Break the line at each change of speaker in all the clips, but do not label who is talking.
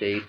23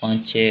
5-6